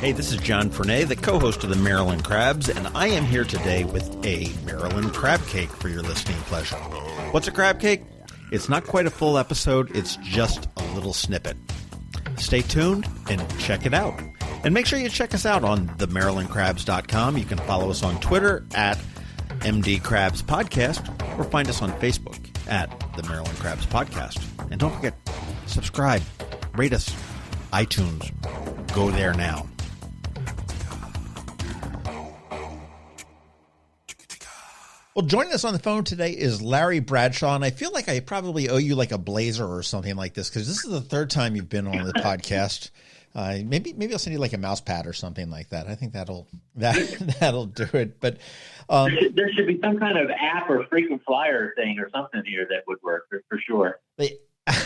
Hey, this is John Fernay, the co-host of the Maryland Crabs, and I am here today with a Maryland crab cake for your listening pleasure. What's a crab cake? It's not quite a full episode, it's just a little snippet. Stay tuned and check it out. And make sure you check us out on themarylandcrabs.com. You can follow us on Twitter at MD Crabs Podcast or find us on Facebook at the Maryland Crabs Podcast. And don't forget, subscribe, rate us, iTunes. Go there now. Well, joining us on the phone today is Larry Bradshaw, and I feel like I probably owe you like a blazer or something like this because this is the third time you've been on the podcast. Maybe I'll send you like a mouse pad or something like that. I think that'll do it. But there should be some kind of app or frequent flyer thing or something here that would work for sure.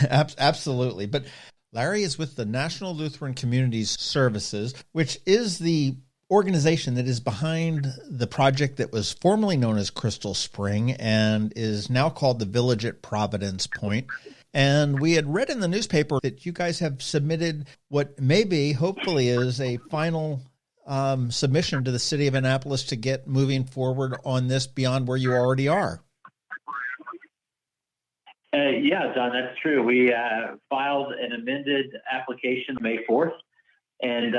Absolutely. But Larry is with the National Lutheran Communities Services, which is the organization that is behind the project that was formerly known as Crystal Spring and is now called the Village at Providence Point. And we had read in the newspaper that you guys have submitted what maybe, hopefully, is a final submission to the City of Annapolis to get moving forward on this beyond where you already are. Yeah, John, that's true. We filed an amended application May 4th. And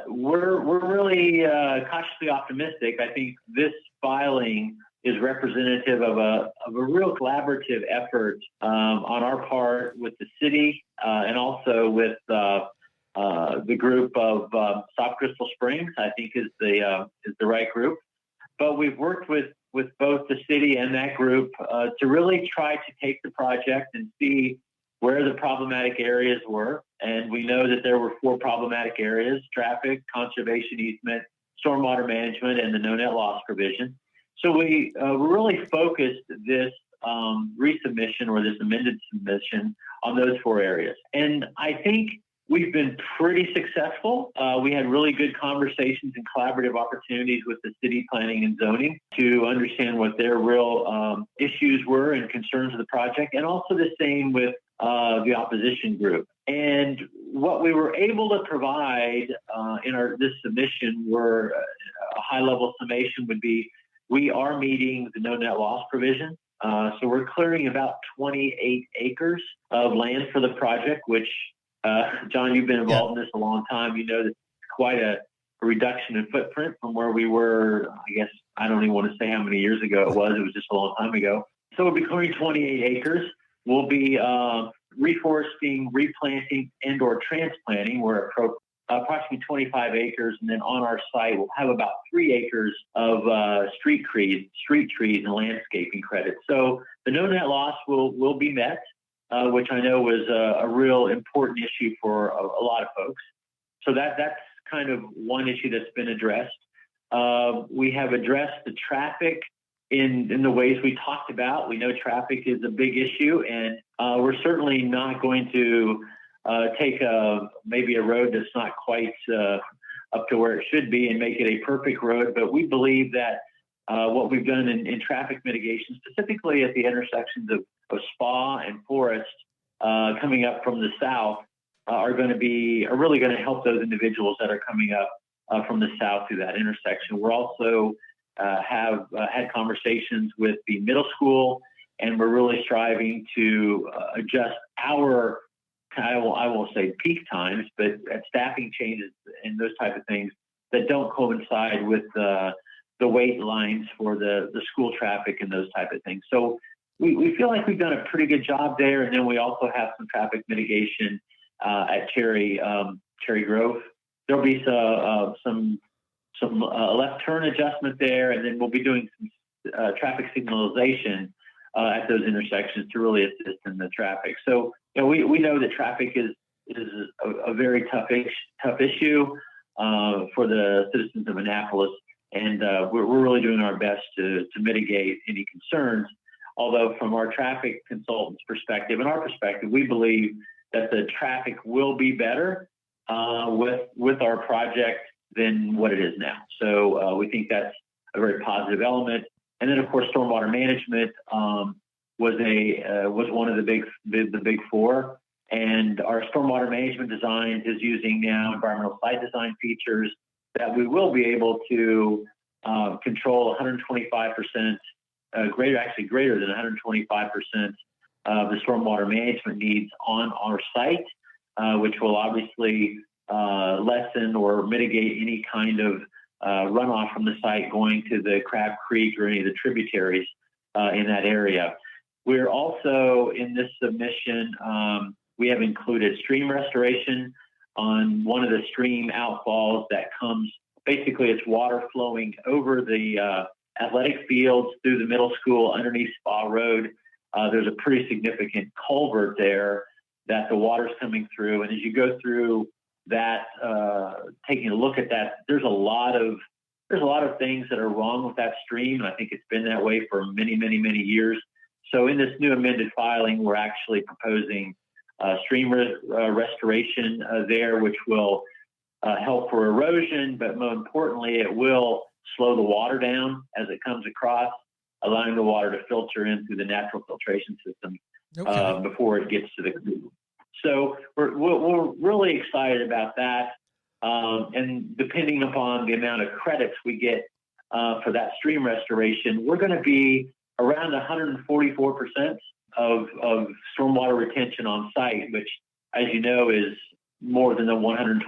we're really cautiously optimistic. I think this filing is representative of a real collaborative effort on our part with the city and also with the group of South Crystal Springs. I think is the right group. But we've worked with both the city and that group to really try to take the project and see where the problematic areas were. And we know that there were 4 problematic areas: traffic, conservation easement, stormwater management, and the no net loss provision. So we really focused this resubmission or this amended submission on those 4 areas. And I think we've been pretty successful. We had really good conversations and collaborative opportunities with the city planning and zoning to understand what their real issues were and concerns of the project, and also the same with the opposition group. And what we were able to provide in this submission were a high-level summation would be we are meeting the no net loss provision. So we're clearing about 28 acres of land for the project, which, John, you've been involved in this a long time. You know that it's quite a reduction in footprint from where we were, I guess, I don't even want to say how many years ago it was. It was just a long time ago. So we'll be clearing 28 acres. We'll be reforesting, replanting, and or transplanting. We're approximately 25 acres. And then on our site, we'll have about 3 acres of street trees and landscaping credits. So the no net loss will be met, which I know was a real important issue for a lot of folks. So that's kind of one issue that's been addressed. We have addressed the traffic in the ways we talked about. We know traffic is a big issue, and we're certainly not going to take maybe a road that's not quite up to where it should be and make it a perfect road. But we believe that what we've done in traffic mitigation, specifically at the intersections of Spa and Forest coming up from the south, are really going to help those individuals that are coming up from the south through that intersection. We're also have had conversations with the middle school, and we're really striving to adjust our, I won't say peak times, but at staffing changes and those type of things that don't coincide with the wait lines for the school traffic and those type of things. So we feel like we've done a pretty good job there. And then we also have some traffic mitigation at Cherry Grove. There'll be some left turn adjustment there, and then we'll be doing some traffic signalization at those intersections to really assist in the traffic. So we know that traffic is a very tough issue for the citizens of Annapolis, and we're really doing our best to mitigate any concerns. Although from our traffic consultant's perspective and our perspective, we believe that the traffic will be better with our project than what it is now. So we think that's a very positive element. And then, of course, stormwater management was one of the big 4, And our stormwater management design is using now environmental site design features that we will be able to control 125% greater than 125% of the stormwater management needs on our site, which will obviously lessen or mitigate any kind of runoff from the site going to the Crab Creek or any of the tributaries in that area. We're also, in this submission, we have included stream restoration on one of the stream outfalls that comes, basically it's water flowing over the athletic fields through the middle school underneath Spa Road. There's a pretty significant culvert there that the water's coming through. And as you go through that, taking a look at that, there's a lot of things that are wrong with that stream. And I think it's been that way for many, many, many years. So in this new amended filing, we're actually proposing stream restoration there, which will help for erosion, but more importantly, it will slow the water down as it comes across, allowing the water to filter in through the natural filtration system before it gets to the creek. So we're really excited about that. And depending upon the amount of credits we get for that stream restoration, we're going to be around 144% of stormwater retention on site, which, as you know, is more than the 125%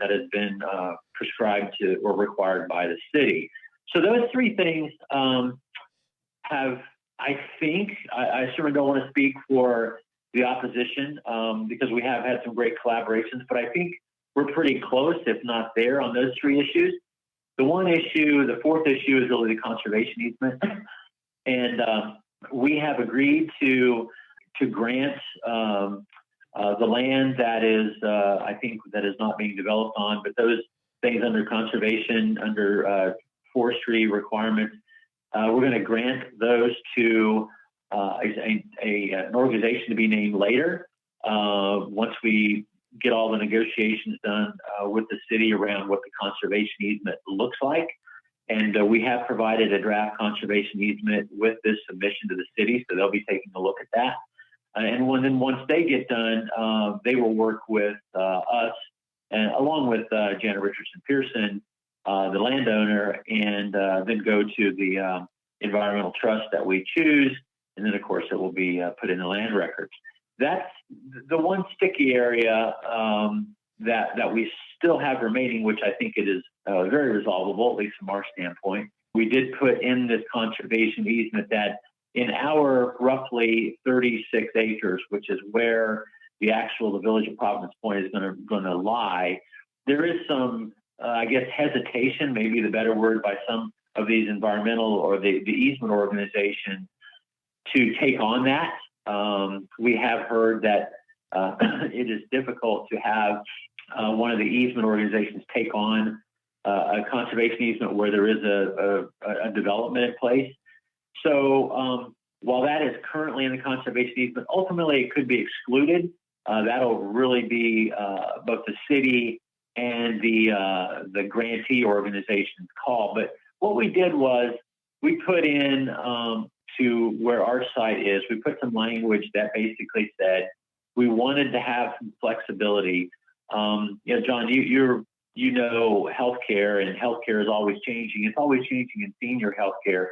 that has been prescribed to or required by the city. So those three things have, I think, I certainly don't want to speak for the opposition because we have had some great collaborations, but I think we're pretty close, if not there, on those three issues. The one issue, the fourth issue, is really the conservation easement. And we have agreed to grant the land that is, I think, that is not being developed on, but those things under conservation, under forestry requirements, we're going to grant those to an organization to be named later once we get all the negotiations done with the city around what the conservation easement looks like. And we have provided a draft conservation easement with this submission to the city, so they'll be taking a look at that. And then once they get done, they will work with us, and along with Janet Richardson Pearson, the landowner, and then go to the environmental trust that we choose. And then, of course, it will be put in the land records. That's the one sticky area that we still have remaining, which I think it is very resolvable, at least from our standpoint. We did put in this conservation easement that in our roughly 36 acres, which is where the village of Providence Point is going to lie, there is some, I guess, hesitation, maybe the better word, by some of these environmental or the easement organizations to take on that. We have heard that it is difficult to have one of the easement organizations take on a conservation easement where there is a development in place. So while that is currently in the conservation easement, ultimately it could be excluded. That'll really be both the city and the grantee organization's call. But what we did was we put in to where our site is, we put some language that basically said we wanted to have some flexibility. John, you know healthcare, and healthcare is always changing. It's always changing in senior healthcare.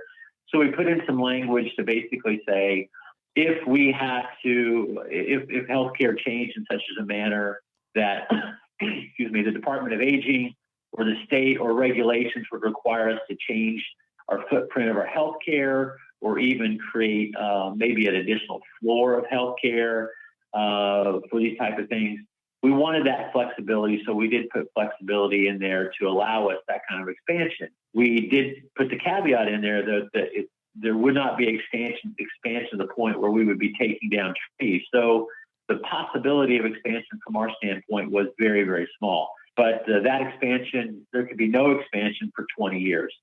So we put in some language to basically say, if healthcare changed in such a manner that, the Department of Aging or the state or regulations would require us to change our footprint of our healthcare, or even create maybe an additional floor of healthcare for these type of things. We wanted that flexibility, so we did put flexibility in there to allow us that kind of expansion. We did put the caveat in there that there would not be expansion to the point where we would be taking down trees. So the possibility of expansion from our standpoint was very, very small. But that expansion, there could be no expansion for 20 years.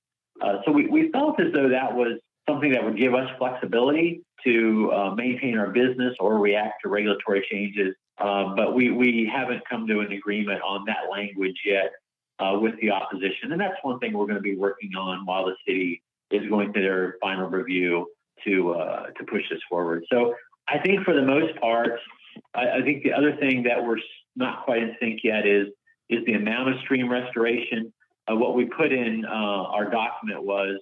So we felt as though that was something that would give us flexibility to maintain our business or react to regulatory changes. But we haven't come to an agreement on that language yet with the opposition. And that's one thing we're going to be working on while the city is going through their final review to push this forward. So I think for the most part, I think the other thing that we're not quite in sync yet is the amount of stream restoration. What we put in our document was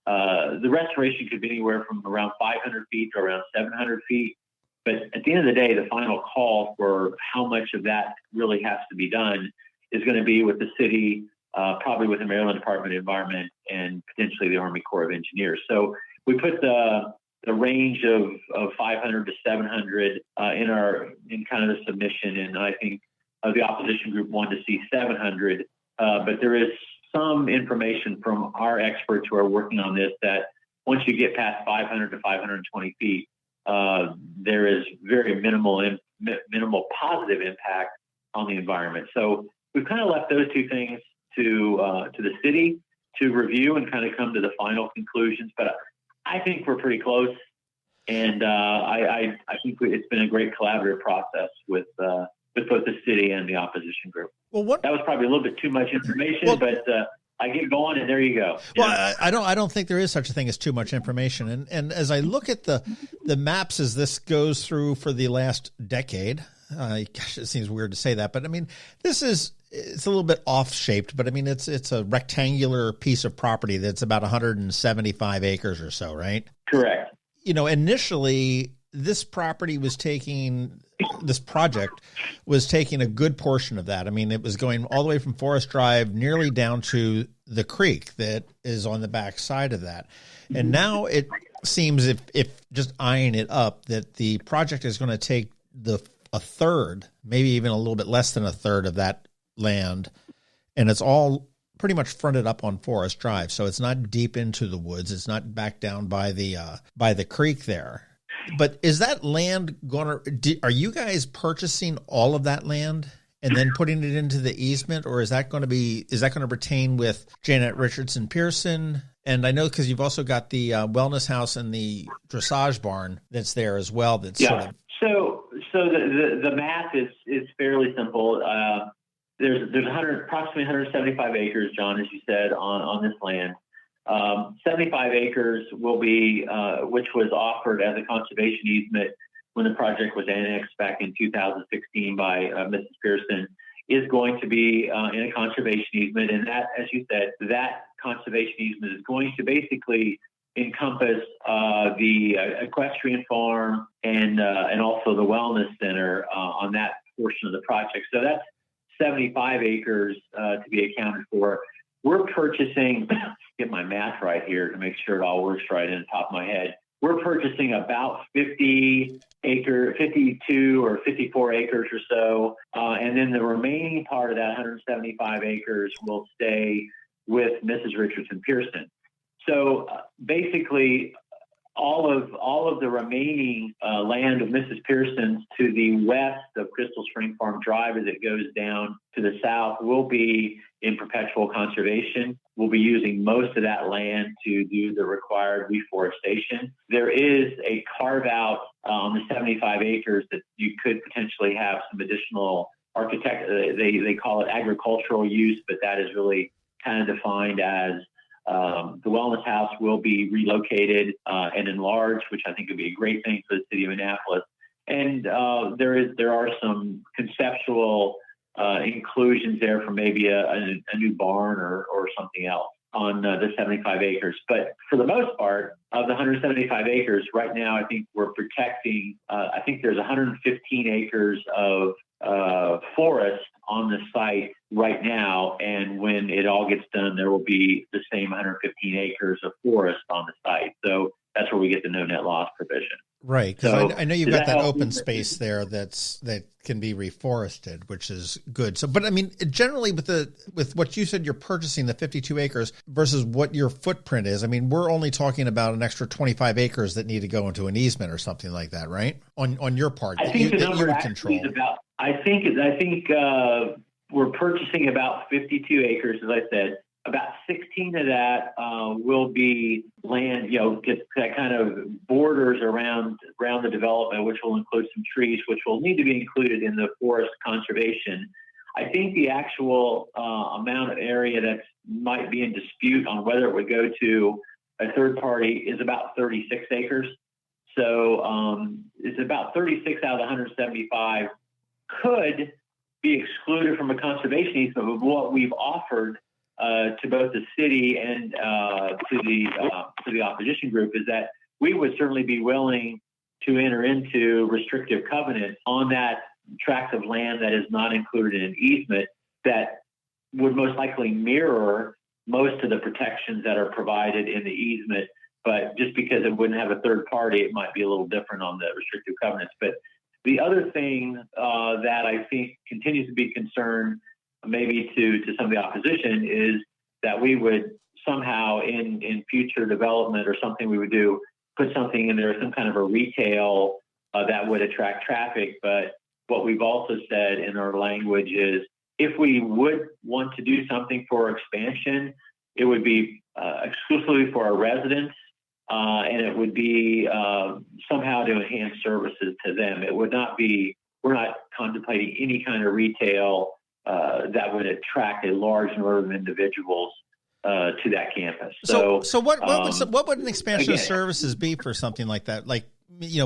the restoration could be anywhere from around 500 feet to around 700 feet. But at the end of the day, the final call for how much of that really has to be done is going to be with the city, probably with the Maryland Department of Environment, and potentially the Army Corps of Engineers. So we put the range of 500 to 700 in kind of the submission, and I think the opposition group wanted to see 700. But there is some information from our experts who are working on this that once you get past 500 to 520 feet, there is very minimal positive impact on the environment. So we've kind of left those two things to the city to review and kind of come to the final conclusions. But I think we're pretty close, and I think it's been a great collaborative process with both the city and the opposition group. Well, that was probably a little bit too much information, but I get going, and there you go. Well, I don't think there is such a thing as too much information. And as I look at the maps as this goes through for the last decade, gosh, it seems weird to say that, but I mean, it's a little bit off shaped, but I mean, it's a rectangular piece of property that's about 175 acres or so, right? Correct. Initially this project was taking a good portion of that. I mean, it was going all the way from Forest Drive nearly down to the creek that is on the back side of that. And now it seems, if just eyeing it up, that the project is going to take a third, maybe even a little bit less than a third of that land, and it's all pretty much fronted up on Forest Drive. So it's not deep into the woods. It's not back down by the creek there. But is that land are you guys purchasing all of that land and then putting it into the easement, or is that going to pertain with Janet Richardson Pearson? And I know because you've also got the wellness house and the dressage barn that's there as well. That's sort of. So the math is fairly simple. There's approximately 175 acres, John, as you said, on this land. 75 acres will be, which was offered as a conservation easement when the project was annexed back in 2016 by Mrs. Pearson, is going to be in a conservation easement. And that, as you said, that conservation easement is going to basically encompass the equestrian farm and also the wellness center on that portion of the project. So that's 75 acres to be accounted for. We're purchasing, get my math right here to make sure it all works right in the top of my head. We're purchasing about 52 or 54 acres or so. And then the remaining part of that 175 acres will stay with Mrs. Richardson Pearson. So basically, all of the remaining land of Mrs. Pearson's to the west of Crystal Spring Farm Drive, as it goes down to the south, will be in perpetual conservation. We'll be using most of that land to do the required reforestation. There is a carve out on the 75 acres that you could potentially have some additional they call it agricultural use, but that is really kind of defined as the wellness house will be relocated and enlarged, which I think would be a great thing for the city of Annapolis. And there are some conceptual inclusions there for maybe a new barn or something else on the 75 acres. But for the most part of the 175 acres, right now I think we're protecting, I think there's 115 acres of forest on the site right now, and when it all gets done, there will be the same 115 acres of forest on the site. So that's where we get the no net loss provision. Right, because I know you've got that open space there that can be reforested, which is good. So, but I mean, generally with what you said, you're purchasing the 52 acres versus what your footprint is. I mean, we're only talking about an extra 25 acres that need to go into an easement or something like that, right? On your part, I think the number actually is about. I think we're purchasing about 52 acres, as I said. About 16 of that will be land, that kind of borders around the development, which will include some trees, which will need to be included in the forest conservation. I think the actual amount of area that might be in dispute on whether it would go to a third party is about 36 acres. So it's about 36 out of the 175 could be excluded from a conservation easement. But what we've offered to both the city and to the opposition group is that we would certainly be willing to enter into restrictive covenants on that tract of land that is not included in an easement that would most likely mirror most of the protections that are provided in the easement. But just because it wouldn't have a third party, it might be a little different on the restrictive covenants. But the other thing that I think continues to be concern maybe to some of the opposition is that we would somehow in future development or something we would do, put something in there, some kind of a retail that would attract traffic. But what we've also said in our language is if we would want to do something for expansion, it would be exclusively for our residents. And it would be somehow to enhance services to them. It would not be, we're not contemplating any kind of retail that would attract a large number of individuals to that campus. So what would an expansion of services be for something like that? Like,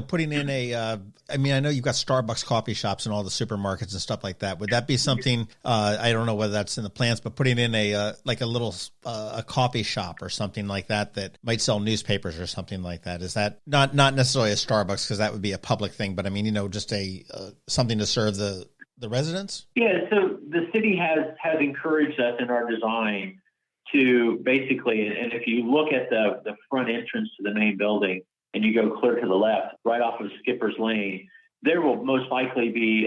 putting in I know you've got Starbucks coffee shops and all the supermarkets and stuff like that. Would that be something, I don't know whether that's in the plans, but putting in a little a coffee shop or something like that might sell newspapers or something like that? Is that not necessarily a Starbucks, because that would be a public thing, but just a something to serve the residents? Yeah, so the city has encouraged us in our design to basically, and if you look at the front entrance to the main building, and you go clear to the left, right off of Skipper's Lane, there will most likely be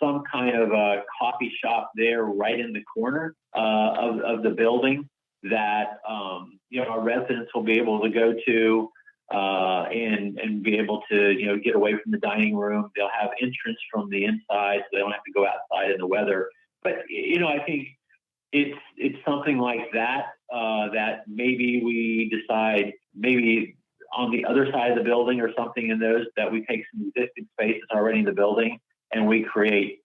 some kind of a coffee shop there right in the corner of the building that our residents will be able to go to and be able to get away from the dining room. They'll have entrance from the inside, so they don't have to go outside in the weather. But I think it's something like that that maybe we decide maybe on the other side of the building or something in those, that we take some existing spaces already in the building and we create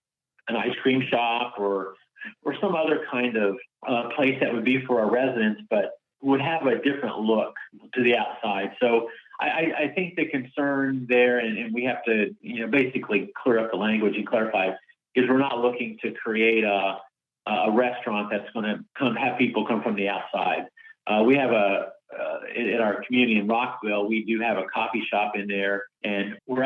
an ice cream shop or some other kind of place that would be for our residents, but would have a different look to the outside. So I think the concern there, and we have to basically clear up the language and clarify, is we're not looking to create a restaurant that's going to have people come from the outside. We have in our community in Rockville, we do have a coffee shop in there, and we're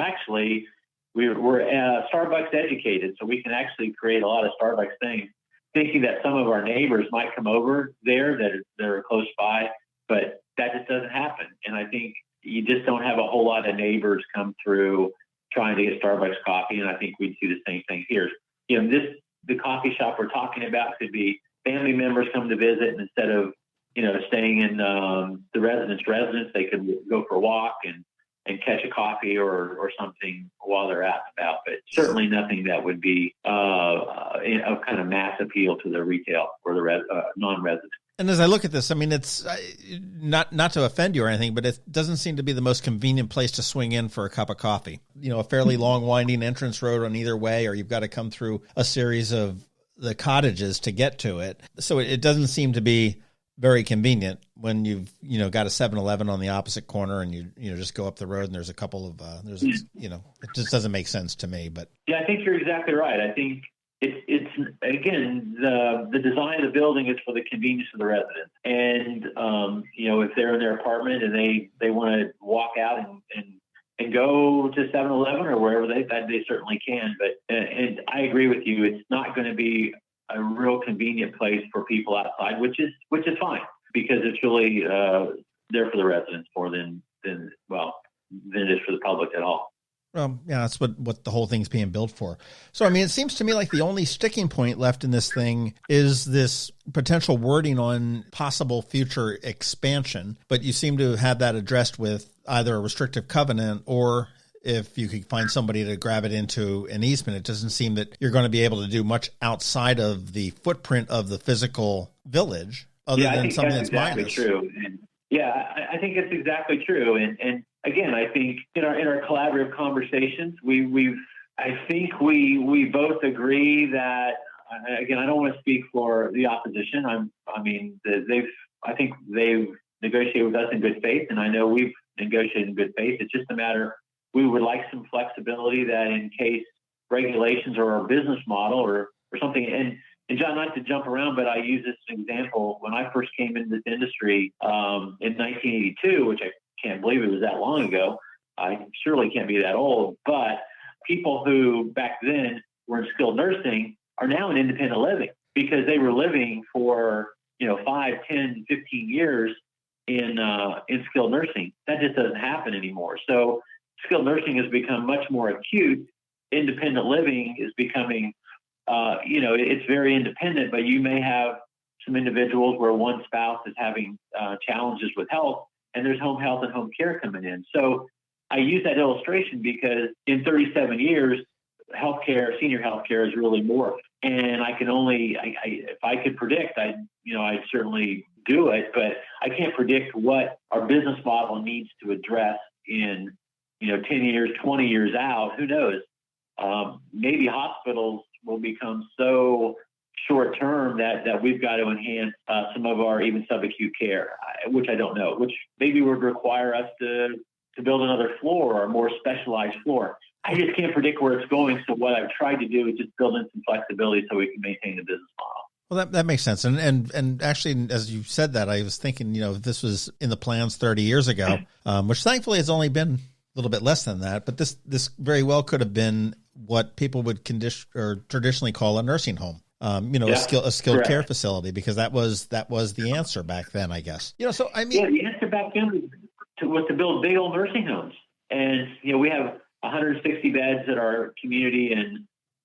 Starbucks educated, so we can actually create a lot of Starbucks things, thinking that some of our neighbors might come over there that are close by, but that just doesn't happen. And I think you just don't have a whole lot of neighbors come through trying to get Starbucks coffee, and I think we'd see the same thing here. The coffee shop we're talking about could be family members come to visit, and instead of staying in the residence, they could go for a walk and catch a coffee or something while they're out and about. But certainly nothing that would be of kind of mass appeal to the retail or the non-resident. And as I look at this, it's not to offend you or anything, but it doesn't seem to be the most convenient place to swing in for a cup of coffee. A fairly long, winding entrance road on either way, or you've got to come through a series of the cottages to get to it. So it doesn't seem to be very convenient when you've got a 7-Eleven on the opposite corner and you just go up the road and there's a couple of it just doesn't make sense to me. But yeah, I think you're exactly right. I think it's again the design of the building is for the convenience of the residents, and if they're in their apartment and they want to walk out and go to 7-Eleven or wherever they certainly can. But and I agree with you, it's not going to be a real convenient place for people outside, which is fine, because it's really there for the residents more than it is for the public at all. Yeah, that's what the whole thing's being built for. So, it seems to me like the only sticking point left in this thing is this potential wording on possible future expansion, but you seem to have that addressed with either a restrictive covenant or if you could find somebody to grab it into an easement. It doesn't seem that you're going to be able to do much outside of the footprint of the physical village other than something that's exactly minus. True. And I think it's exactly true. And again, I think in our collaborative conversations, we both agree that, again, I don't want to speak for the opposition. I think they've negotiated with us in good faith, and I know we've negotiate in good faith. It's just a matter, we would like some flexibility that in case regulations or our business model or something, and John, not to jump around, but I use this as an example. When I first came into this industry in 1982, which I can't believe it was that long ago, I surely can't be that old, but people who back then were in skilled nursing are now in independent living because they were living for 5, 10, 15 years in skilled nursing. That just doesn't happen anymore. So skilled nursing has become much more acute. Independent living is becoming, it's very independent, but you may have some individuals where one spouse is having challenges with health, and there's home health and home care coming in. So I use that illustration because in 37 years, healthcare, senior healthcare has really morphed. And I can only, if I could predict, I'd certainly do it, but I can't predict what our business model needs to address in, 10 years, 20 years out. Who knows? Maybe hospitals will become so short term that we've got to enhance some of our even subacute care, which I don't know, which maybe would require us to build another floor or a more specialized floor. I just can't predict where it's going. So what I've tried to do is just build in some flexibility so we can maintain the business model. Well, that makes sense. And actually, as you said that, I was thinking, this was in the plans 30 years ago, which thankfully has only been a little bit less than that. But this very well could have been what people would traditionally call a nursing home. A skilled care facility, because that was the answer back then, I guess. The answer back then was to build big old nursing homes. And, we have 160 beds at our community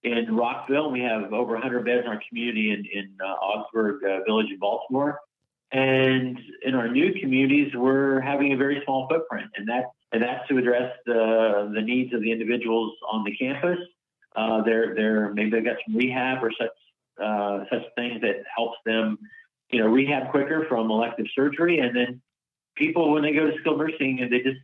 in Rockville. We have over 100 beds in our community in Augsburg Village in Baltimore. And in our new communities, we're having a very small footprint. And that's to address the needs of the individuals on the campus. Maybe they've got some rehab or such things that helps them, rehab quicker from elective surgery. And then people, when they go to skilled nursing, and they just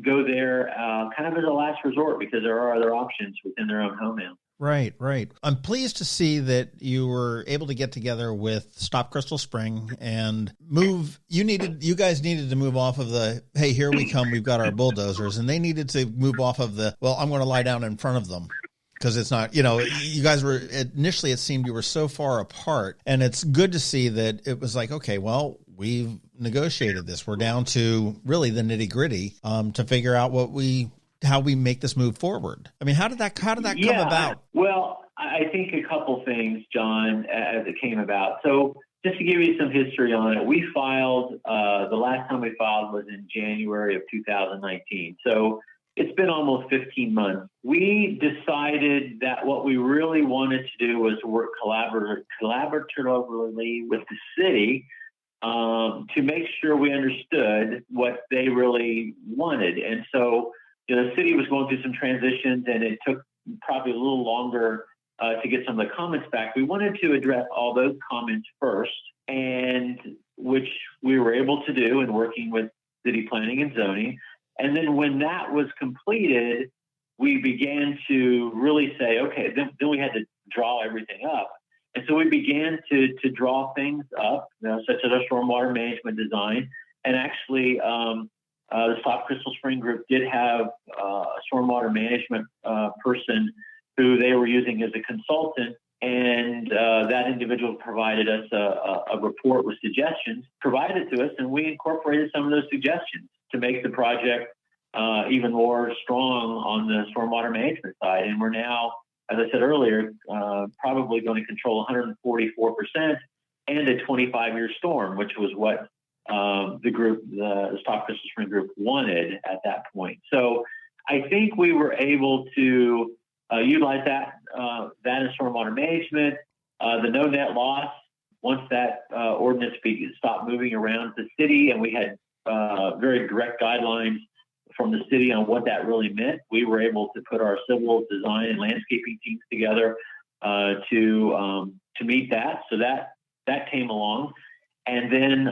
go there kind of as a last resort because there are other options within their own home now. Right. I'm pleased to see that you were able to get together with Stop Crystal Spring and move. You guys needed to move off of the, hey, here we come, we've got our bulldozers, and they needed to move off of the, well, I'm going to lie down in front of them. Because it's not, you guys were, initially it seemed you were so far apart, and it's good to see that it was like, okay, well, we've negotiated this. We're down to really the nitty gritty to figure out how we make this move forward. I mean, how did that come about? Well, I think a couple things, John, as it came about. So just to give you some history on it, we filed, the last time we filed was in January of 2019. So it's been almost 15 months. We decided that what we really wanted to do was work collaboratively with the city to make sure we understood what they really wanted. And so the city was going through some transitions, and it took probably a little longer to get some of the comments back. We wanted to address all those comments first, and which we were able to do in working with city planning and zoning. And then when that was completed, we began to really say, okay, then we had to draw everything up. And so we began to draw things up, such as our stormwater management design. And actually, the Stop Crystal Spring group did have a stormwater management person who they were using as a consultant. And that individual provided us a report with suggestions, provided it to us, and we incorporated some of those suggestions to make the project even more strong on the stormwater management side. And we're now, as I said earlier, probably going to control 144% and a 25-year storm, which was what the Stop Crystal Spring group wanted at that point. So I think we were able to utilize that in stormwater management, the no net loss. Once that ordinance stopped moving around the city, and we had very direct guidelines from the city on what that really meant, we were able to put our civil design and landscaping teams together to meet that. So that came along, and then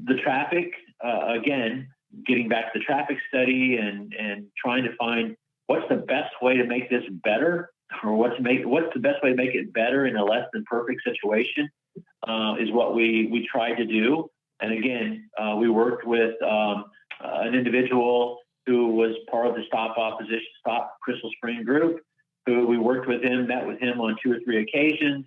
the traffic again, getting back to the traffic study and trying to find what's the best way to make this better, or what's the best way to make it better in a less than perfect situation is what we tried to do. And again, we worked with an individual who was part of the Stop Crystal Spring group, who we worked with him, met with him on 2 or 3 occasions,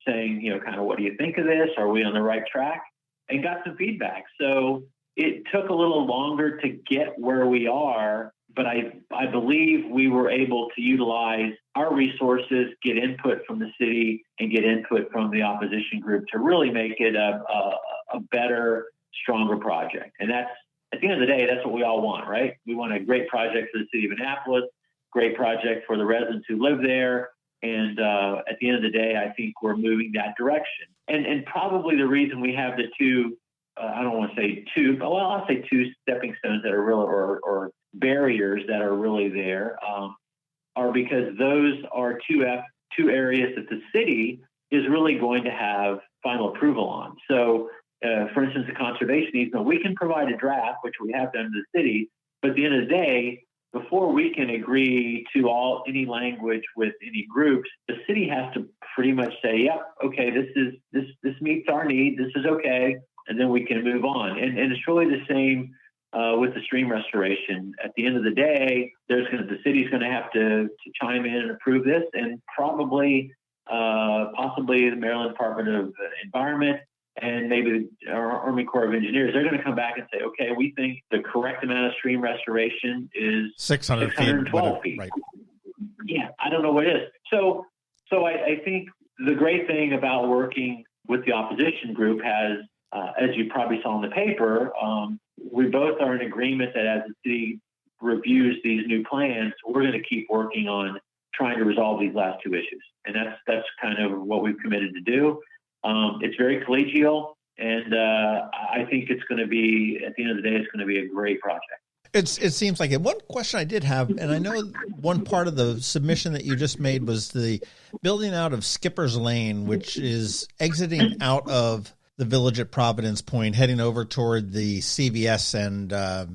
saying, kind of, what do you think of this? Are we on the right track? And got some feedback. So it took a little longer to get where we are, but I believe we were able to utilize our resources, get input from the city, and get input from the opposition group to really make it a better, stronger project. And that's, at the end of the day, that's what we all want, right? We want a great project for the city of Annapolis, great project for the residents who live there. And at the end of the day, I think we're moving that direction. And probably the reason we have the 2, I don't want to say 2, but I'll say 2 stepping stones that are real, or barriers that are really there, are because those are two areas that the city is really going to have final approval on. So, for instance, the conservation easement, we can provide a draft, which we have done to the city, but at the end of the day, before we can agree to any language with any groups, the city has to pretty much say, yep, okay, this meets our need, this is okay, and then we can move on. And it's really the same with the stream restoration. At the end of the day, the city's going to have to chime in and approve this, and possibly the Maryland Department of Environment and maybe our Army Corps of Engineers, they're going to come back and say, okay, we think the correct amount of stream restoration is 612 feet. Right. Yeah, I don't know what it is. So I think the great thing about working with the opposition group has, as you probably saw in the paper, we both are in agreement that as the city reviews these new plans, we're going to keep working on trying to resolve these last 2 issues. And that's kind of what we've committed to do. It's very collegial, and I think it's going to be, at the end of the day, it's going to be a great project. It seems like it. One question I did have, and I know one part of the submission that you just made was the building out of Skipper's Lane, which is exiting out of the village at Providence Point, heading over toward the CVS and the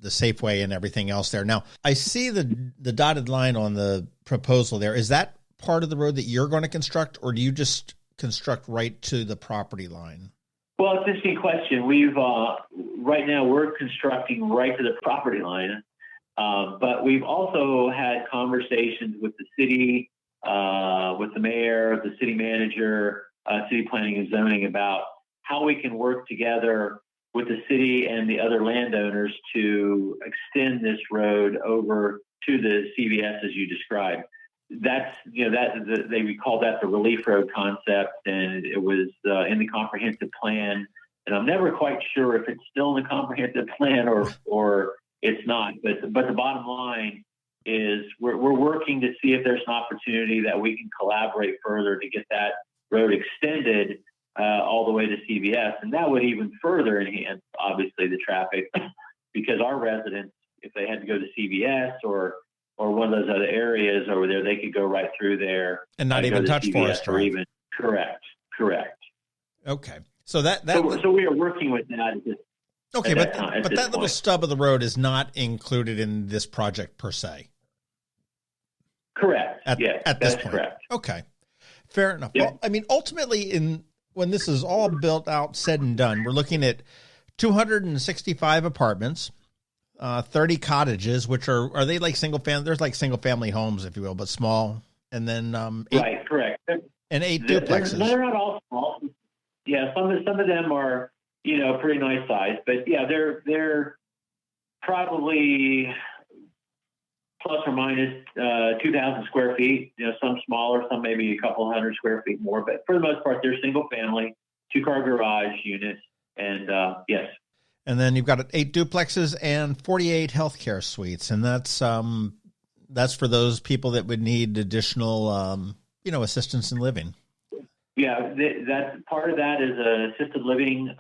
Safeway and everything else there. Now, I see the dotted line on the proposal there. Is that part of the road that you're going to construct, or do you just construct right to the property line? Well, it's an interesting question. We've right now we're constructing right to the property line, but we've also had conversations with the city, with the mayor, the city manager, city planning and zoning about how we can work together with the city and the other landowners to extend this road over to the CVS as you described. That's, we call that the relief road concept, and it was in the comprehensive plan. And I'm never quite sure if it's still in the comprehensive plan or it's not. But the bottom line is we're working to see if there's an opportunity that we can collaborate further to get that road extended all the way to CVS. And that would even further enhance, obviously, the traffic because our residents, if they had to go to CVS or one of those other areas over there, they could go right through there and not even touch CVS Forest Drive. Even correct. Okay, so so we are working with that. Okay, but that little stub of the road is not included in this project per se. Correct. At this point. Correct. Okay, fair enough. Yep. Well, I mean, ultimately, when this is all built out, said and done, we're looking at 265 apartments. 30 cottages, which are they like single family? There's like single family homes, if you will, but small. And then right, correct. And 8 duplexes. They're not all small. Yeah, some of them are pretty nice size, but yeah, they're probably plus or minus 2,000 square feet. Some smaller, some maybe a couple hundred square feet more, but for the most part, they're single family, 2-car garage units, and yes. And then you've got 8 duplexes and 48 healthcare suites, and that's for those people that would need additional, assistance in living. Yeah, that part of that is an assisted living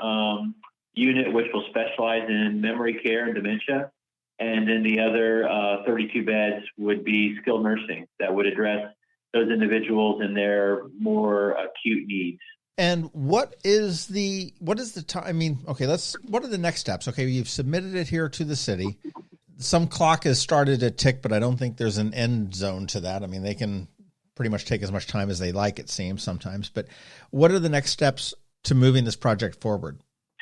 unit, which will specialize in memory care and dementia, and then the other 32 beds would be skilled nursing that would address those individuals and their more acute needs. And what is the time? I mean, okay, what are the next steps? Okay, you've submitted it here to the city. Some clock has started to tick, but I don't think there's an end zone to that. I mean, they can pretty much take as much time as they like, it seems sometimes. But what are the next steps to moving this project forward?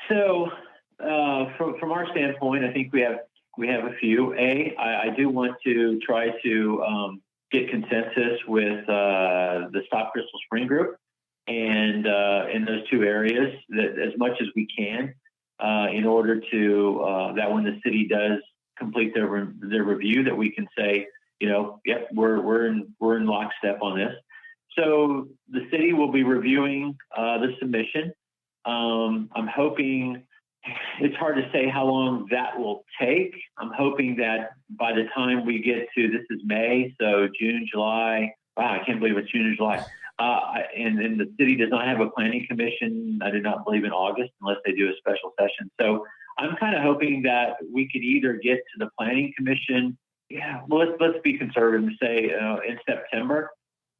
So From our standpoint, I think we have a few. I do want to try to get consensus with the Stop Crystal Spring group and in those two areas that as much as we can in order to that when the city does complete their review, that we can say, yep, we're in lockstep on this. So the city will be reviewing the submission. I'm hoping, it's hard to say how long that will take. I'm hoping that by the time we get to, this is May, so June, July, wow, I can't believe it's June and July. And the city does not have a planning commission. I do not believe in August unless they do a special session. So I'm kind of hoping that we could either get to the planning commission, let's be conservative and say in September,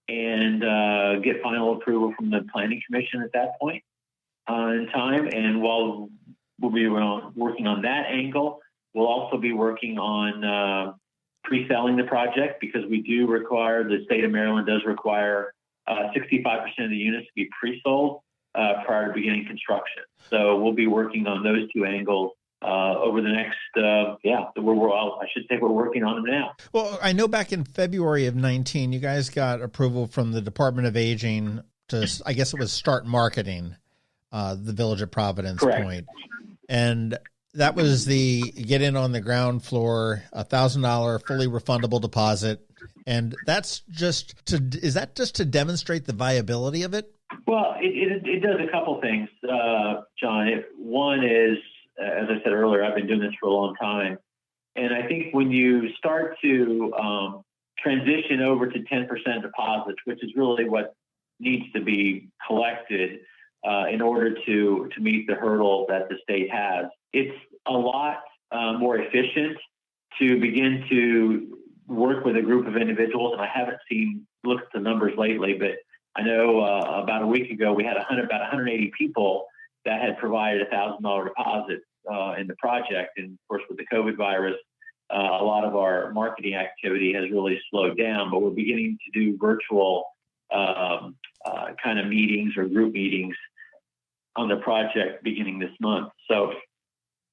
and get final approval from the planning commission at that point in time. And while we'll be working on that angle, we'll also be working on pre-selling the project, because we do require, the state of Maryland does require 65% of the units to be pre-sold prior to beginning construction. So we'll be working on those two angles over the next, I should say we're working on them now. Well, I know back in February of 19, you guys got approval from the Department of Aging to, I guess it was start marketing the village of Providence Point. And that was the get in on the ground floor, $1,000 fully refundable deposit. And that's is that just to demonstrate the viability of it? Well, it does a couple things, John. One is, as I said earlier, I've been doing this for a long time. And I think when you start to transition over to 10% deposits, which is really what needs to be collected in order to meet the hurdle that the state has, it's a lot more efficient to begin to work with a group of individuals. And I haven't looked at the numbers lately, but I know about a week ago we had about 180 people that had provided $1,000 deposit in the project. And of course, with the COVID virus, a lot of our marketing activity has really slowed down, but we're beginning to do virtual kind of meetings or group meetings on the project beginning this month. So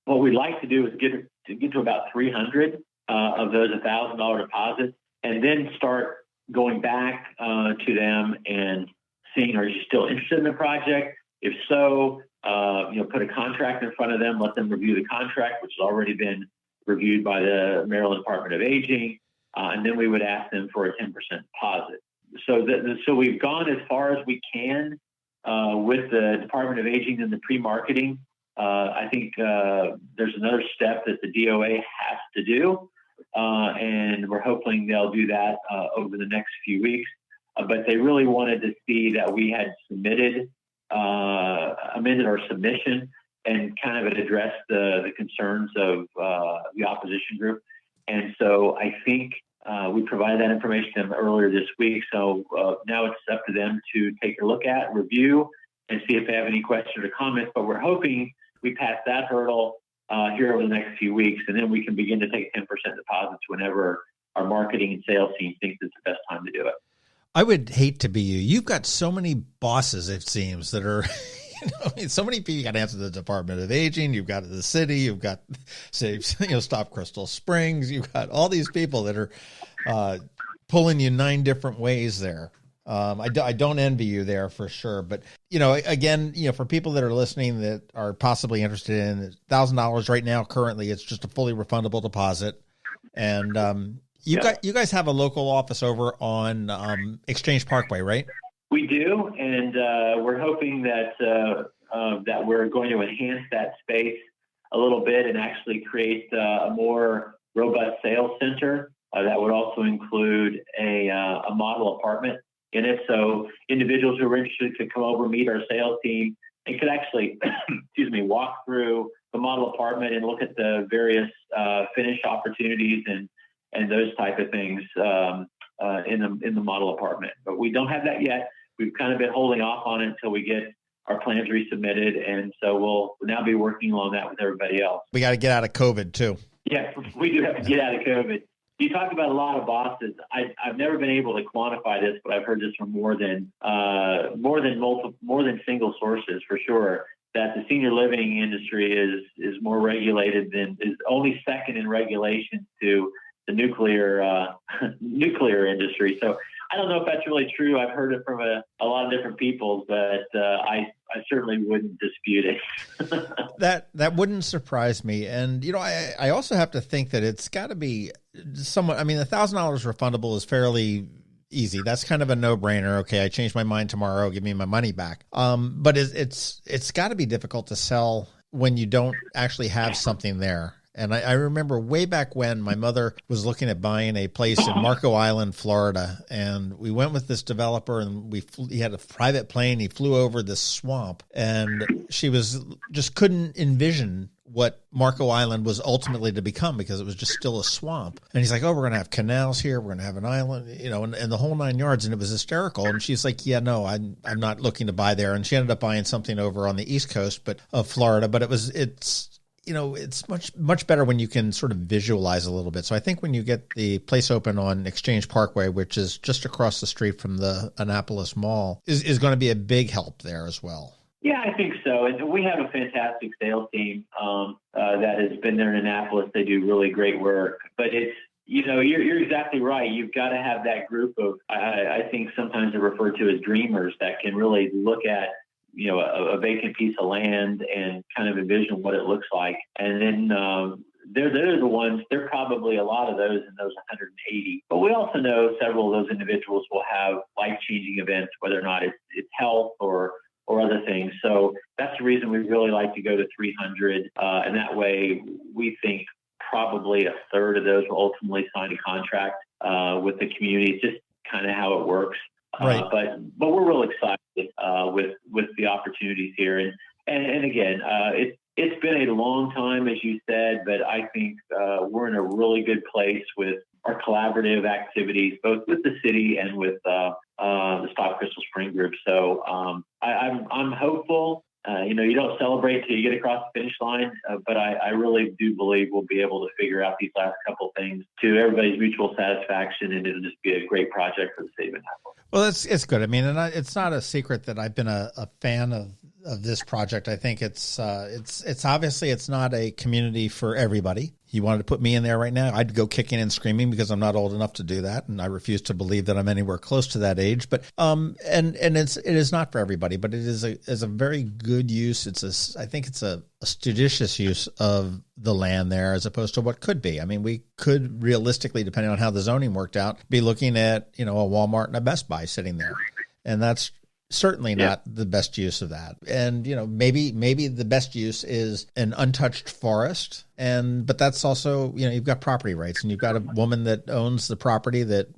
what we'd like to do is get to about 300 of those $1,000 deposits, and then start going back to them and seeing, are you still interested in the project? If so, put a contract in front of them, let them review the contract, which has already been reviewed by the Maryland Department of Aging, and then we would ask them for a 10% deposit. So we've gone as far as we can with the Department of Aging in the pre-marketing. I think there's another step that the DOA has to do, and we're hoping they'll do that over the next few weeks. But they really wanted to see that we had amended our submission and kind of addressed the concerns of the opposition group. And so I think we provided that information to them earlier this week. So now it's up to them to take a look at, review, and see if they have any questions or comments. But we're hoping we pass that hurdle here over the next few weeks, and then we can begin to take 10% deposits whenever our marketing and sales team thinks it's the best time to do it. I would hate to be you. You've got so many bosses, it seems, that are, so many people. You got to answer the Department of Aging. You've got the city. You've got, Stop Crystal Springs. You've got all these people that are pulling you 9 different ways there. I don't envy you there for sure. But, again, for people that are listening that are possibly interested in $1,000 right now, currently, it's just a fully refundable deposit. And, you guys have a local office over on Exchange Parkway, right? We do, and we're hoping that we're going to enhance that space a little bit and actually create a more robust sales center that would also include a model apartment in it. So individuals who are interested could come over, meet our sales team, and could actually, walk through the model apartment and look at the various finish opportunities and those type of things in the model apartment. But we don't have that yet. We've kind of been holding off on it until we get our plans resubmitted. And so we'll now be working on that with everybody else. We got to get out of COVID too. Yeah, we do have to get out of COVID. You talk about a lot of bosses. I've never been able to quantify this, but I've heard this from more than single sources for sure. that the senior living industry is more regulated than is only second in regulation to the nuclear industry. So I don't know if that's really true. I've heard it from a lot of different people, but I certainly wouldn't dispute it. That wouldn't surprise me. And, I also have to think that it's got to be somewhat, I mean, $1,000 refundable is fairly easy. That's kind of a no-brainer. Okay, I changed my mind tomorrow, give me my money back. But it's got to be difficult to sell when you don't actually have something there. And I remember way back when my mother was looking at buying a place in Marco Island, Florida, and we went with this developer, and he had a private plane. He flew over this swamp, and she just couldn't envision what Marco Island was ultimately to become because it was just still a swamp. And he's like, oh, we're going to have canals here. We're going to have an island, and the whole 9 yards. And it was hysterical. And she's like, yeah, no, I'm not looking to buy there. And she ended up buying something over on the East Coast of Florida. But it's much better when you can sort of visualize a little bit. So I think when you get the place open on Exchange Parkway, which is just across the street from the Annapolis Mall, is going to be a big help there as well. Yeah, I think so. And we have a fantastic sales team that has been there in Annapolis. They do really great work. But it's, you're exactly right. You've got to have that group of, I think sometimes they're referred to as dreamers that can really look at, a vacant piece of land and kind of envision what it looks like. And then they're the ones, there are probably a lot of those in those 180. But we also know several of those individuals will have life-changing events, whether or not it's health or other things. So that's the reason we really like to go to 300. And that way we think probably a third of those will ultimately sign a contract with the community. It's just kind of how it works. Right. But we're real excited with the opportunities here. And again, it's been a long time, as you said, but I think we're in a really good place with our collaborative activities, both with the city and with the Stop Crystal Spring Group. So I'm hopeful. You don't celebrate till you get across the finish line, but I really do believe we'll be able to figure out these last couple things to everybody's mutual satisfaction, and it'll just be a great project for the city of Annapolis. Well, it's good. I mean, and it's not a secret that I've been a fan of this project. I think it's obviously it's not a community for everybody. You wanted to put me in there right now, I'd go kicking and screaming because I'm not old enough to do that, and I refuse to believe that I'm anywhere close to that age. But and it is not for everybody, but it is a very good use. I think it's a judicious use of the land there as opposed to what could be. I mean, we could realistically, depending on how the zoning worked out, be looking at a Walmart and a Best Buy sitting there, and that's certainly not the best use of that. And, maybe the best use is an untouched forest. But that's also, you've got property rights, and you've got a woman that owns the property that,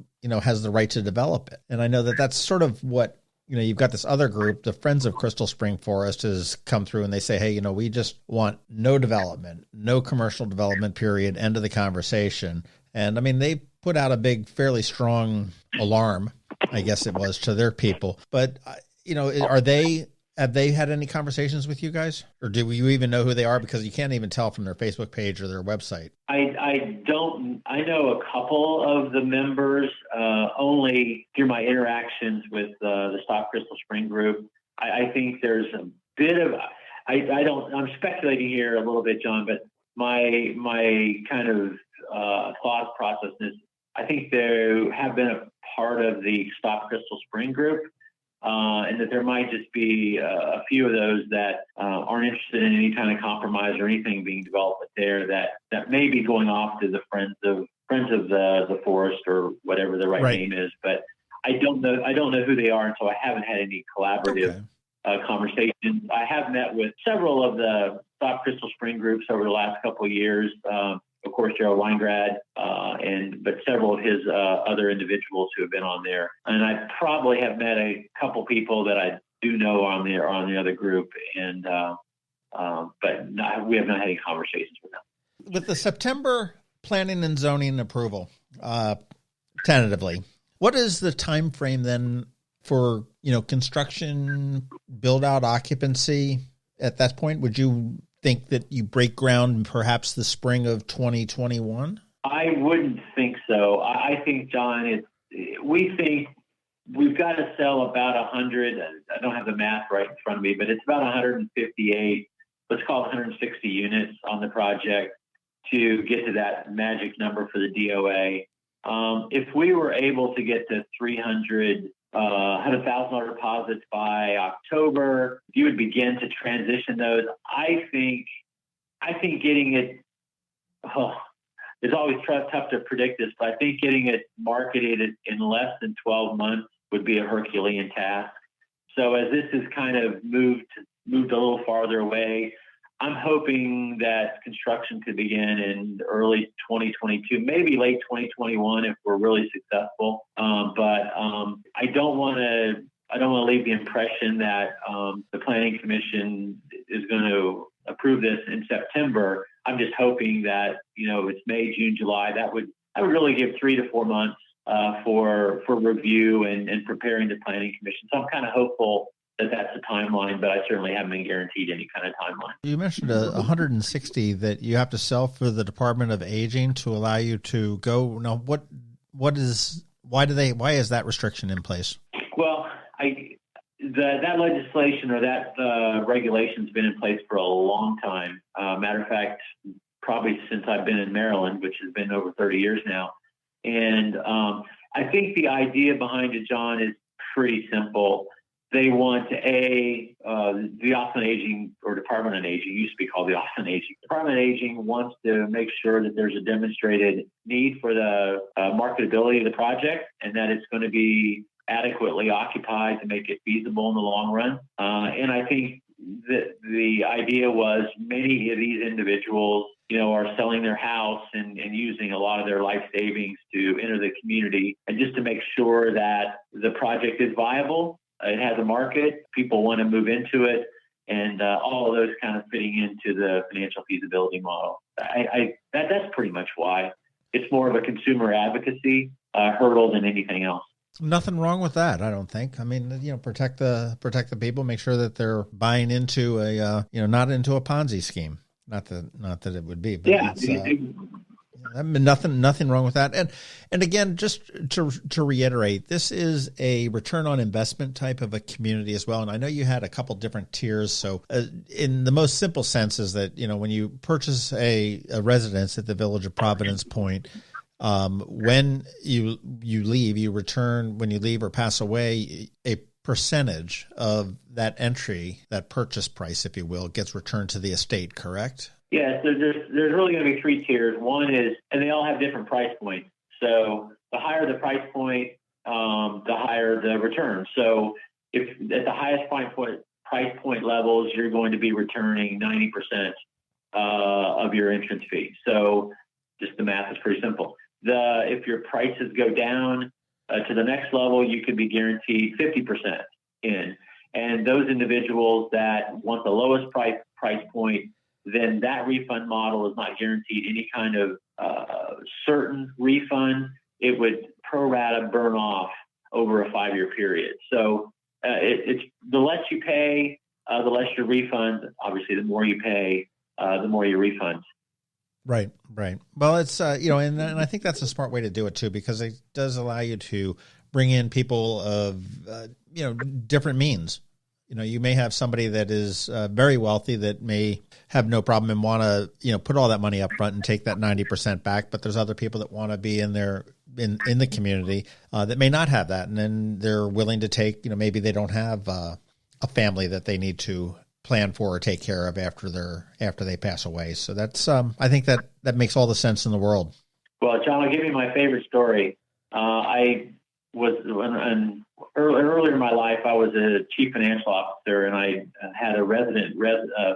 has the right to develop it. And I know that that's sort of what, you've got this other group, the Friends of Crystal Spring Forest, has come through and they say, hey, we just want no development, no commercial development, period, end of the conversation. And I mean, they put out a big, fairly strong alarm, I guess it was, to their people. But, have they had any conversations with you guys? Or do you even know who they are? Because you can't even tell from their Facebook page or their website. I don't. I know a couple of the members only through my interactions with the Stop Crystal Spring Group. I think there's a bit of. I'm speculating here a little bit, John, but my kind of thought process is I think they have been a part of the Stop Crystal Spring Group. And that there might just be a few of those that aren't interested in any kind of compromise or anything being developed there that may be going off to the friends of the forest or whatever the right name is. But I don't know who they are, and so I haven't had any collaborative conversations. I have met with several of the Stop Crystal Spring groups over the last couple of years. Of course, Gerald Weingrad, but several of his other individuals who have been on there. And I probably have met a couple people that I do know on the other group, but we have not had any conversations with them. With the September planning and zoning approval, tentatively, what is the time frame then for construction, build out, occupancy? At that point, would you think that you break ground perhaps the spring of 2021? I wouldn't think so. I think, John, we think we've got to sell about 100. I don't have the math right in front of me, but it's about 158, let's call it 160 units on the project to get to that magic number for the DOA. If we were able to get to 300, $100,000 deposits by October, you would begin to transition those. I think getting it, it's always tough to predict this, but I think getting it marketed in less than 12 months would be a Herculean task. So as this is kind of moved a little farther away, I'm hoping that construction could begin in early 2022, maybe late 2021 if we're really successful. But I don't want to leave the impression that the Planning Commission is going to approve this in September. I'm just hoping that it's May, June, July. That would really give 3 to 4 months for review and preparing the Planning Commission. So I'm kind of hopeful that that's the timeline, but I certainly haven't been guaranteed any kind of timeline. You mentioned 160 that you have to sell for the Department of Aging to allow you to go. Now, why is that restriction in place? Well, that legislation or that regulation's been in place for a long time. Matter of fact, probably since I've been in Maryland, which has been over 30 years now. And I think the idea behind it, John, is pretty simple. They want the Office on Aging, or Department on Aging, used to be called the Office on Aging. Department on Aging wants to make sure that there's a demonstrated need for the marketability of the project and that it's going to be adequately occupied to make it feasible in the long run. And I think that the idea was many of these individuals, are selling their house and using a lot of their life savings to enter the community, and just to make sure that the project is viable. It has a market, people want to move into it, and all of those kind of fitting into the financial feasibility model. That's pretty much why. It's more of a consumer advocacy hurdle than anything else. Nothing wrong with that, I don't think. I mean, protect the people, make sure that they're buying into a not into a Ponzi scheme. Not that it would be, but yeah. Nothing wrong with that. And again, just to reiterate, this is a return on investment type of a community as well. And I know you had a couple different tiers. So in the most simple sense is that, when you purchase a residence at the village of Providence Point, when you leave, you return, when you leave or pass away, a percentage of that entry, that purchase price, if you will, gets returned to the estate, correct? Yeah, so there's really going to be 3 tiers. One is, and they all have different price points. So the higher the price point, the higher the return. So if at the highest price point levels, you're going to be returning 90% of your entrance fee. So just the math is pretty simple. If your prices go down to the next level, you could be guaranteed 50% in. And those individuals that want the lowest price point, then that refund model is not guaranteed any kind of certain refund. It would pro rata burn off over a 5-year period. So it's the less you pay, the less your refund. Obviously, the more you pay, the more your refund. Right. Well, it's and I think that's a smart way to do it too, because it does allow you to bring in people of different means. You may have somebody that is very wealthy that may have no problem and want to, put all that money up front and take that 90% back. But there's other people that want to be in the community that may not have that. And then they're willing to take, maybe they don't have a family that they need to plan for or take care of after they pass away. So that's, I think that makes all the sense in the world. Well, John, I'll give you my favorite story. Earlier in my life, I was a chief financial officer, and I had a resident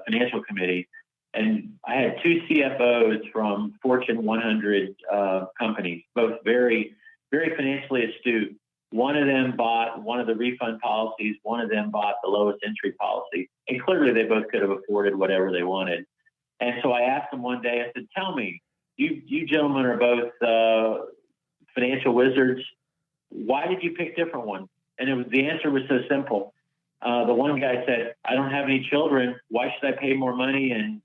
financial committee, and I had 2 CFOs from Fortune 100 companies, both very, very financially astute. One of them bought one of the refund policies. One of them bought the lowest entry policy, and clearly they both could have afforded whatever they wanted. And so I asked them one day, I said, "Tell me, you gentlemen are both financial wizards. Why did you pick different ones?" And the answer was so simple. The one guy said, "I don't have any children. Why should I pay more money and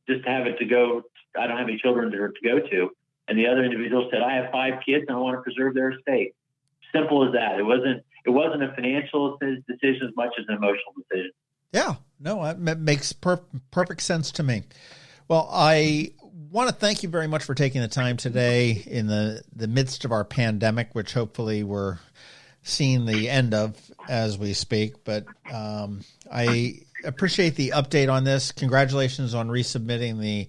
just to have it to go? I don't have any children to go to." And the other individual said, "I have 5 kids and I want to preserve their estate." Simple as that. It it wasn't a financial decision as much as an emotional decision. Yeah, no, it makes perfect sense to me. Well, I want to thank you very much for taking the time today in the midst of our pandemic, which hopefully we're seeing the end of as we speak. But I appreciate the update on this. Congratulations on resubmitting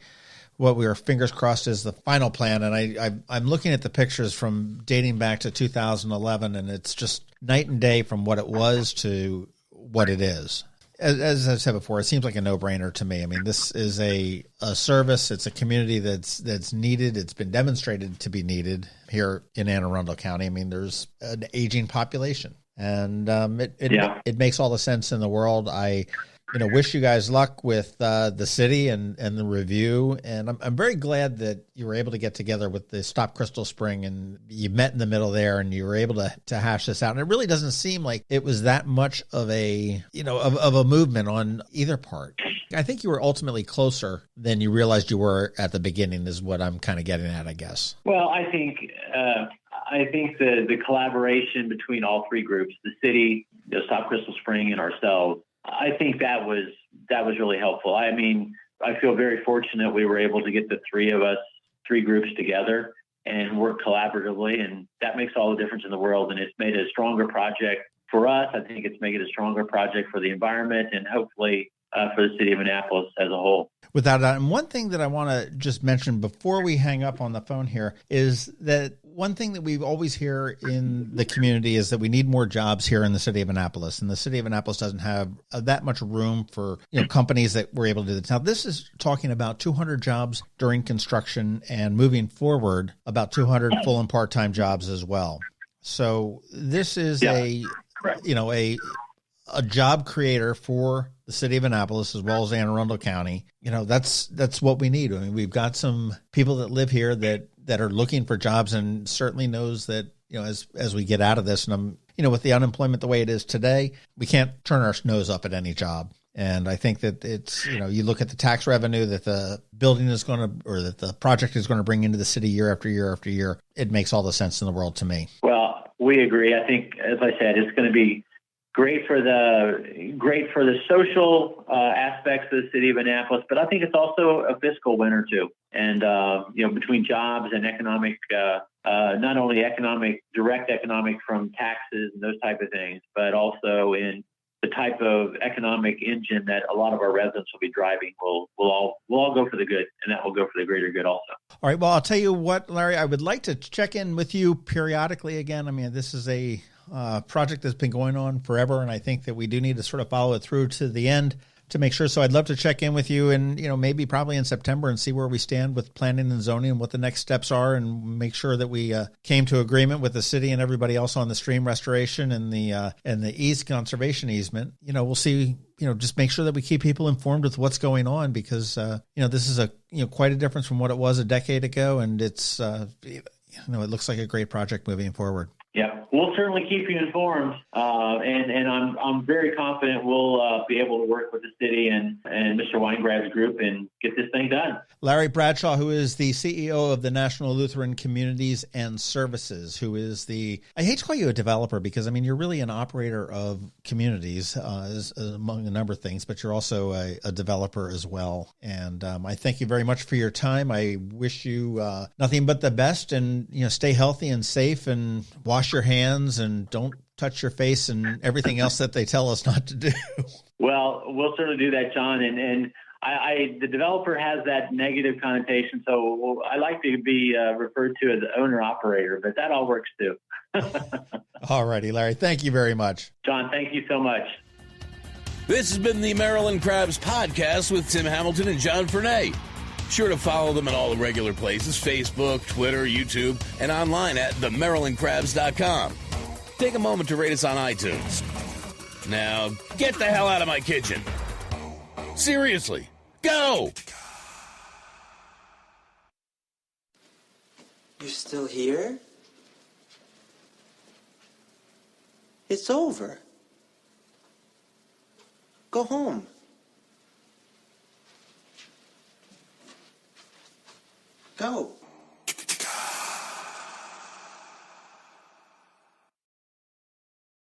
what we were fingers crossed is the final plan. And I'm looking at the pictures from dating back to 2011, and it's just night and day from what it was to what it is. As I've said before, it seems like a no-brainer to me. I mean, this is a service. It's a community that's needed. It's been demonstrated to be needed here in Anne Arundel County. I mean, there's an aging population, and it makes all the sense in the world. I wish you guys luck with the city and the review. And I'm very glad that you were able to get together with the Stop Crystal Spring and you met in the middle there and you were able to hash this out. And it really doesn't seem like it was that much of a, of a movement on either part. I think you were ultimately closer than you realized you were at the beginning is what I'm kind of getting at, I guess. Well, I think the collaboration between all three groups, the city, Stop Crystal Spring, and ourselves, I think that was really helpful. I mean, I feel very fortunate we were able to get the three groups together and work collaboratively, and that makes all the difference in the world. And it's made it a stronger project for us. I think it's made it a stronger project for the environment and hopefully for the city of Annapolis as a whole. Without doubt. And one thing that I want to just mention before we hang up on the phone here is that one thing that we always hear in the community is that we need more jobs here in the city of Annapolis. And the city of Annapolis doesn't have that much room for companies that were able to do this. Now, this is talking about 200 jobs during construction and moving forward about 200 full and part-time jobs as well. So this is a job creator for the city of Annapolis as well as Anne Arundel County. That's what we need. I mean, we've got some people that live here that are looking for jobs, and certainly knows that, as we get out of this, and with the unemployment the way it is today, we can't turn our nose up at any job. And I think that it's, you look at the tax revenue that the building is going to, or that the project is going to bring into the city year after year after year, it makes all the sense in the world to me. Well, we agree. I think, as I said, it's going to be great for the social aspects of the city of Annapolis, but I think it's also a fiscal winner too. And between jobs and economic, not only direct economic from taxes and those type of things, but also in the type of economic engine that a lot of our residents will be driving. We'll all go for the good, and that will go for the greater good also. All right. Well, I'll tell you what, Larry, I would like to check in with you periodically again. I mean, this is a project that's been going on forever, and I think that we do need to sort of follow it through to the end to make sure. So I'd love to check in with you and, maybe probably in September and see where we stand with planning and zoning and what the next steps are, and make sure that we came to agreement with the city and everybody else on the stream restoration and the East Conservation Easement. We'll see, just make sure that we keep people informed with what's going on, because, this is quite a difference from what it was a decade ago. And it's, it looks like a great project moving forward. Yeah, we'll certainly keep you informed, and I'm very confident we'll be able to work with the city and Mr. Weingrab's group and get this thing done. Larry Bradshaw, who is the CEO of the National Lutheran Communities and Services, who is I hate to call you a developer because, I mean, you're really an operator of communities among a number of things, but you're also a developer as well. And I thank you very much for your time. I wish you nothing but the best, and, stay healthy and safe, and wash your hands and don't touch your face and everything else that they tell us not to do. Well, we'll certainly do that, John. And the developer has that negative connotation, so I like to be referred to as the owner-operator, but that all works too. All righty, Larry. Thank you very much. John, thank you so much. This has been the Maryland Crabs Podcast with Tim Hamilton and John Fernay. Sure to follow them in all the regular places: Facebook, Twitter, YouTube, and online at themarylandcrabs.com. Take a moment to rate us on iTunes. Now, get the hell out of my kitchen. Seriously, go! You're still here? It's over. Go home. Go.